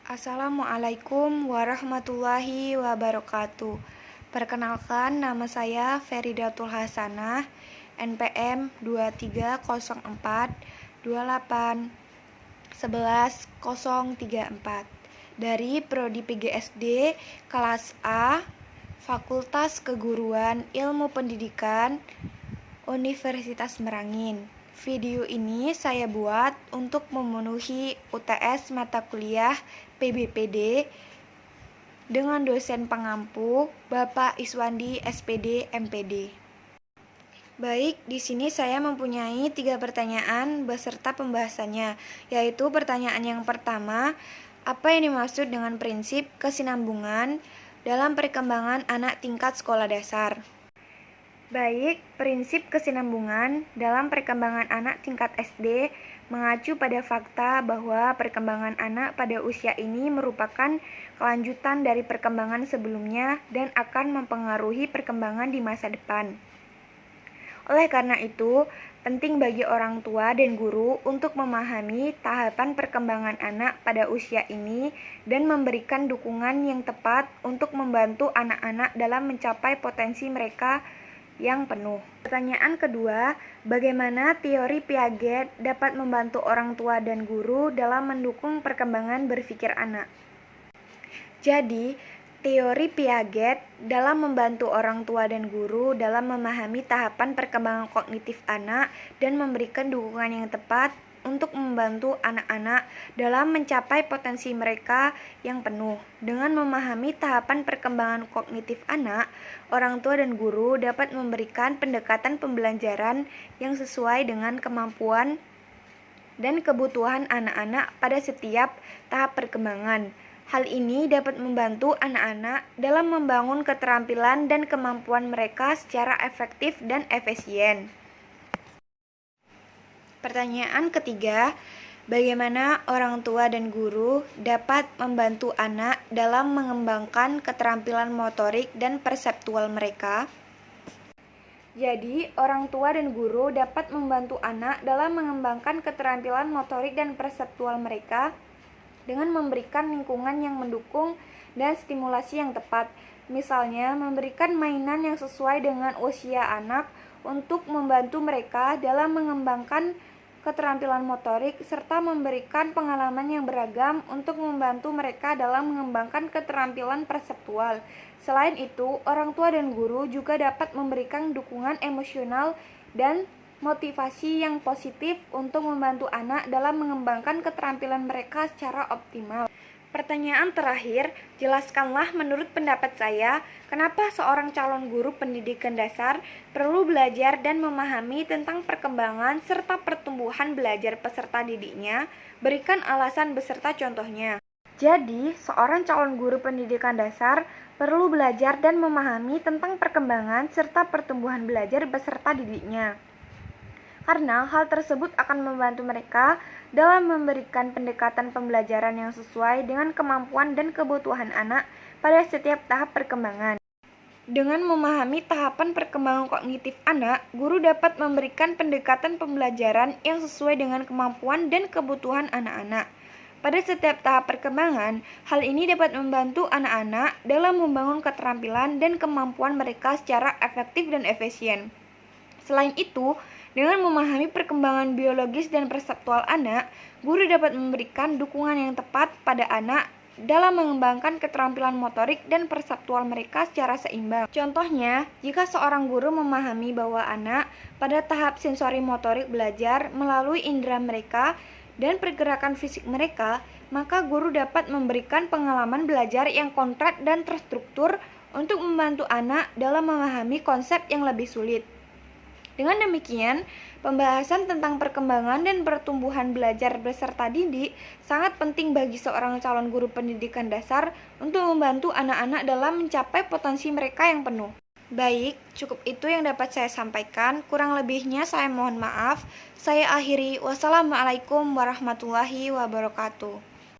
Assalamualaikum warahmatullahi wabarakatuh. Perkenalkan, nama saya Feridatul Hasanah, NPM 23482811034 dari Prodi PGSD kelas A, Fakultas Keguruan Ilmu Pendidikan, Universitas Merangin. Video ini saya buat untuk memenuhi UTS mata kuliah PBPD dengan dosen pengampu Bapak Iswandi SPD MPD. Baik, di sini saya mempunyai 3 pertanyaan beserta pembahasannya, yaitu pertanyaan yang pertama, apa yang dimaksud dengan prinsip kesinambungan dalam perkembangan anak tingkat sekolah dasar? Baik, prinsip kesinambungan dalam perkembangan anak tingkat SD mengacu pada fakta bahwa perkembangan anak pada usia ini merupakan kelanjutan dari perkembangan sebelumnya dan akan mempengaruhi perkembangan di masa depan. Oleh karena itu, penting bagi orang tua dan guru untuk memahami tahapan perkembangan anak pada usia ini dan memberikan dukungan yang tepat untuk membantu anak-anak dalam mencapai potensi mereka yang penuh. Pertanyaan kedua, bagaimana teori Piaget dapat membantu orang tua dan guru dalam mendukung perkembangan berpikir anak? Jadi, teori Piaget dalam membantu orang tua dan guru dalam memahami tahapan perkembangan kognitif anak dan memberikan dukungan yang tepat untuk membantu anak-anak dalam mencapai potensi mereka yang penuh. Dengan memahami tahapan perkembangan kognitif anak, orang tua dan guru dapat memberikan pendekatan pembelajaran yang sesuai dengan kemampuan dan kebutuhan anak-anak pada setiap tahap perkembangan. Hal ini dapat membantu anak-anak dalam membangun keterampilan dan kemampuan mereka secara efektif dan efisien. Pertanyaan ketiga, bagaimana orang tua dan guru dapat membantu anak dalam mengembangkan keterampilan motorik dan perseptual mereka? Jadi, orang tua dan guru dapat membantu anak dalam mengembangkan keterampilan motorik dan perseptual mereka dengan memberikan lingkungan yang mendukung dan stimulasi yang tepat. Misalnya, memberikan mainan yang sesuai dengan usia anak untuk membantu mereka dalam mengembangkan keterampilan motorik, serta memberikan pengalaman yang beragam untuk membantu mereka dalam mengembangkan keterampilan perseptual. Selain itu, orang tua dan guru juga dapat memberikan dukungan emosional dan motivasi yang positif untuk membantu anak dalam mengembangkan keterampilan mereka secara optimal. Pertanyaan terakhir, jelaskanlah menurut pendapat saya, kenapa seorang calon guru pendidikan dasar perlu belajar dan memahami tentang perkembangan serta pertumbuhan belajar peserta didiknya, berikan alasan beserta contohnya. Jadi, seorang calon guru pendidikan dasar perlu belajar dan memahami tentang perkembangan serta pertumbuhan belajar peserta didiknya. Karena hal tersebut akan membantu mereka dalam memberikan pendekatan pembelajaran yang sesuai dengan kemampuan dan kebutuhan anak pada setiap tahap perkembangan. Dengan memahami tahapan perkembangan kognitif anak, guru dapat memberikan pendekatan pembelajaran yang sesuai dengan kemampuan dan kebutuhan anak-anak. Pada setiap tahap perkembangan, hal ini dapat membantu anak-anak dalam membangun keterampilan dan kemampuan mereka secara efektif dan efisien. Selain itu, dengan memahami perkembangan biologis dan perseptual anak, guru dapat memberikan dukungan yang tepat pada anak dalam mengembangkan keterampilan motorik dan perseptual mereka secara seimbang. Contohnya, jika seorang guru memahami bahwa anak pada tahap sensori motorik belajar melalui indera mereka dan pergerakan fisik mereka, maka guru dapat memberikan pengalaman belajar yang konkret dan terstruktur untuk membantu anak dalam memahami konsep yang lebih sulit. Dengan demikian, pembahasan tentang perkembangan dan pertumbuhan belajar beserta didik sangat penting bagi seorang calon guru pendidikan dasar untuk membantu anak-anak dalam mencapai potensi mereka yang penuh. Baik, cukup itu yang dapat saya sampaikan. Kurang lebihnya saya mohon maaf. Saya akhiri. Wassalamualaikum warahmatullahi wabarakatuh.